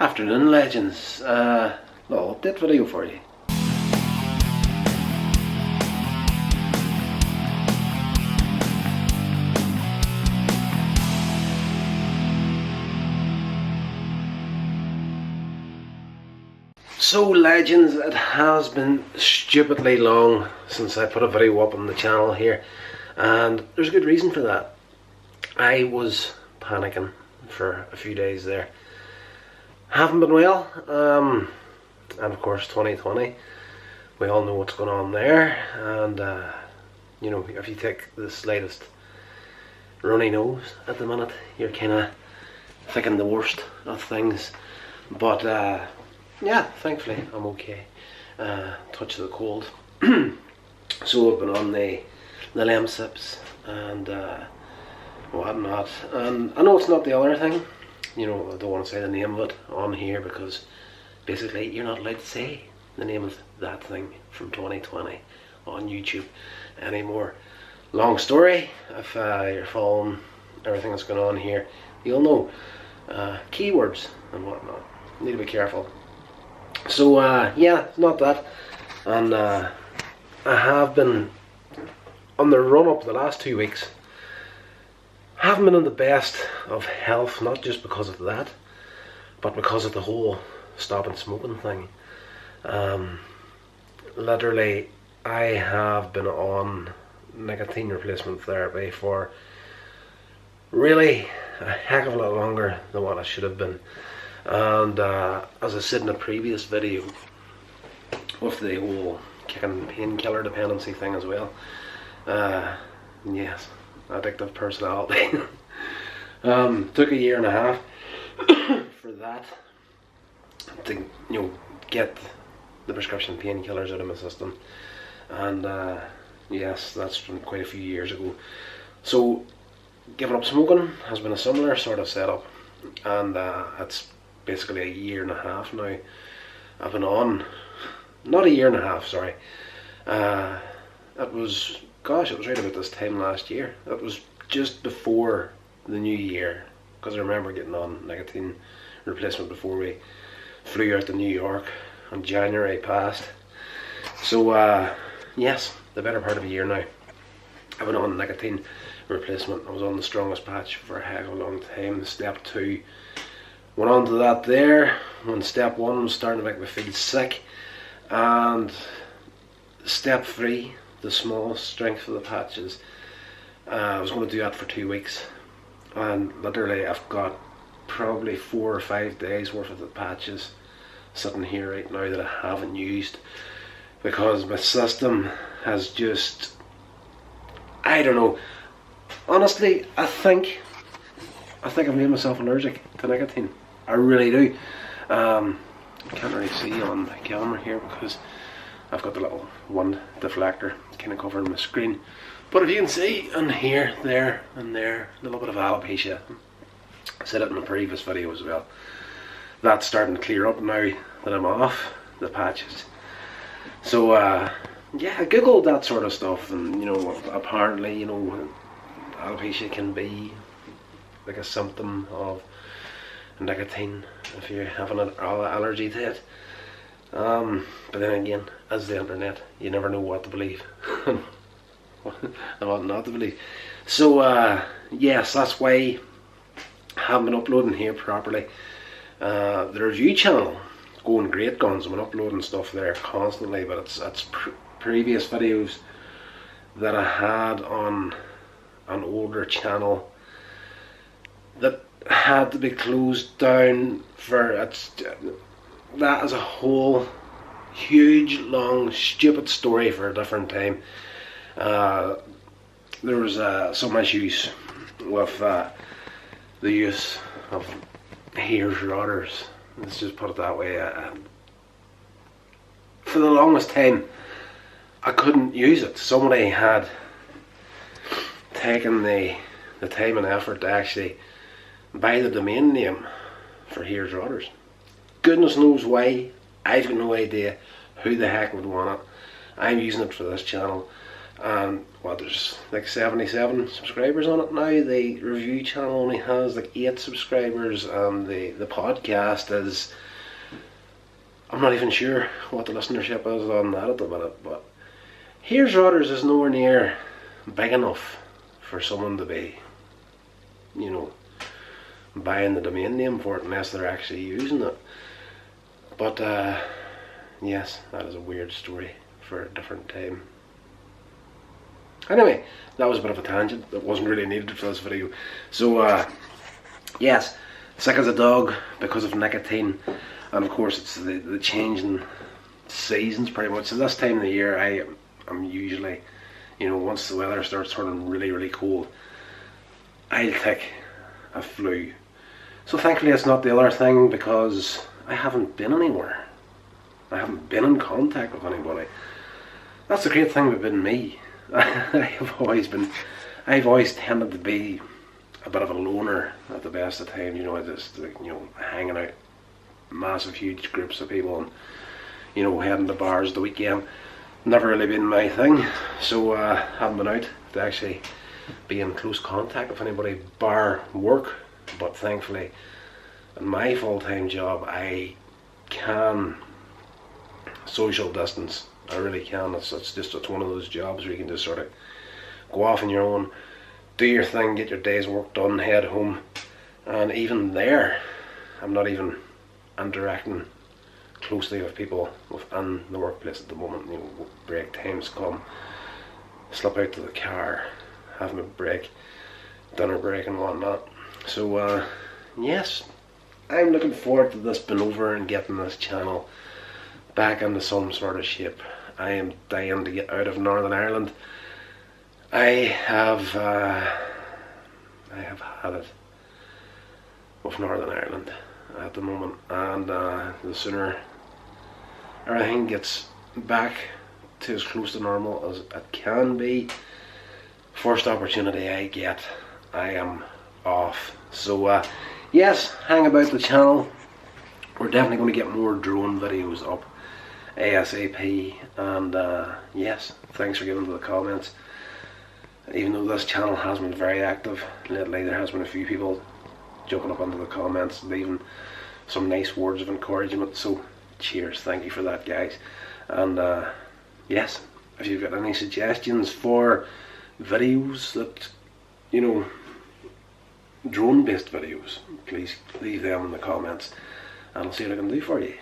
Afternoon legends, little update video for you. So legends, it has been stupidly long since I put a video up on the channel here, and there's a good reason for that. I was panicking for a few days there. Haven't been well, and of course 2020, we all know what's going on there, and you know, if you take the slightest runny nose at the minute, you're kind of thinking the worst of things. But yeah, thankfully I'm okay. Touch of the cold. So I've been on the Lemsips and whatnot, and I know it's not the other thing. You know, I don't want to say the name of it on here because basically you're not allowed to say the name of that thing from 2020 on YouTube anymore. Long story. If you're following everything that's going on here, you'll know keywords and whatnot. You need to be careful. So yeah, it's not that. And I have been on the run up the last 2 weeks. Haven't been in the best of health, not just because of that, but because of the whole stopping smoking thing. Literally, I have been on nicotine replacement therapy for really a heck of a lot longer than what I should have been. And as I said in a previous video, with the whole kicking painkiller dependency thing as well, yes, addictive personality. Took a year and a half for that to, you know, get the prescription painkillers out of my system, and yes, that's from quite a few years ago. So giving up smoking has been a similar sort of setup, and it's basically a year and a half now. I've been on, not a year and a half, sorry. It was, gosh, it was right about this time last year. It was just before the new year, because I remember getting on nicotine replacement before we flew out to New York on January past. So yes, the better part of a year now. I've been on nicotine replacement. I was on the strongest patch for a heck of a long time. Step 2 went on to that there when step 1 was starting to make me feel sick, and step 3, the smallest strength of the patches, I was going to do that for 2 weeks, and literally I've got probably 4 or 5 days worth of the patches sitting here right now that I haven't used, because my system has just, I don't know, honestly, I think I've made myself allergic to nicotine. I really do. Can't really see on the camera here because I've got the little wind deflector kind of covering my screen. But if you can see in here, there and there, a little bit of alopecia. I said it in a previous video as well. That's starting to clear up now that I'm off the patches. So yeah, I googled that sort of stuff, and you know, apparently, you know, alopecia can be like a symptom of nicotine if you're having an allergy to it. But then again, as the internet, you never know what to believe and what not to believe. So yes, that's why I haven't been uploading here properly. The review channel going great guns. I've been uploading stuff there constantly, but it's previous videos that I had on an older channel that had to be closed down for that as a whole huge, long, stupid story for a different time. There was some issues with the use of hares rotters. Let's just put it that way. For the longest time, I couldn't use it. Somebody had taken the time and effort to actually buy the domain name for hares rotters. Goodness knows why. I've got no idea who the heck would want it. I'm using it for this channel. and there's like 77 subscribers on it now. The review channel only has like 8 subscribers, and the podcast is, I'm not even sure what the listenership is on that at the minute, but Here's Rotters is nowhere near big enough for someone to be, you know, buying the domain name for it unless they're actually using it. But yes, that is a weird story for a different time. Anyway, that was a bit of a tangent that wasn't really needed for this video. So yes, sick as a dog because of nicotine, and of course it's the changing seasons pretty much. So this time of the year I'm usually, you know, once the weather starts turning really, really cold, I'll take a flu. So thankfully it's not the other thing, because I haven't been anywhere. I haven't been in contact with anybody. That's the great thing about being me. I've always tended to be a bit of a loner at the best of times. You know, I just, like, you know, hanging out massive huge groups of people and, you know, heading to bars the weekend. Never really been my thing, so haven't been out to actually be in close contact with anybody bar work. But thankfully in my full-time job I can social distance. I really can. It's one of those jobs where you can just sort of go off on your own, do your thing, get your day's work done, head home. And even there, I'm not even interacting closely with people within the workplace at the moment. You know, break times come, slip out to the car, have my break, dinner break and whatnot. So yes, I'm looking forward to this being over and getting this channel back into some sort of shape. I am dying to get out of Northern Ireland. I have had it with Northern Ireland at the moment, and the sooner everything gets back to as close to normal as it can be, first opportunity I get, I am off. So yes, hang about the channel. We're definitely going to get more drone videos up ASAP, and yes, thanks for giving to the comments. Even though this channel has been very active lately, there has been a few people jumping up into the comments, leaving some nice words of encouragement, so cheers, thank you for that, guys. And yes, if you've got any suggestions for videos that, you know, drone based videos, please leave them in the comments and I'll see what I can do for you.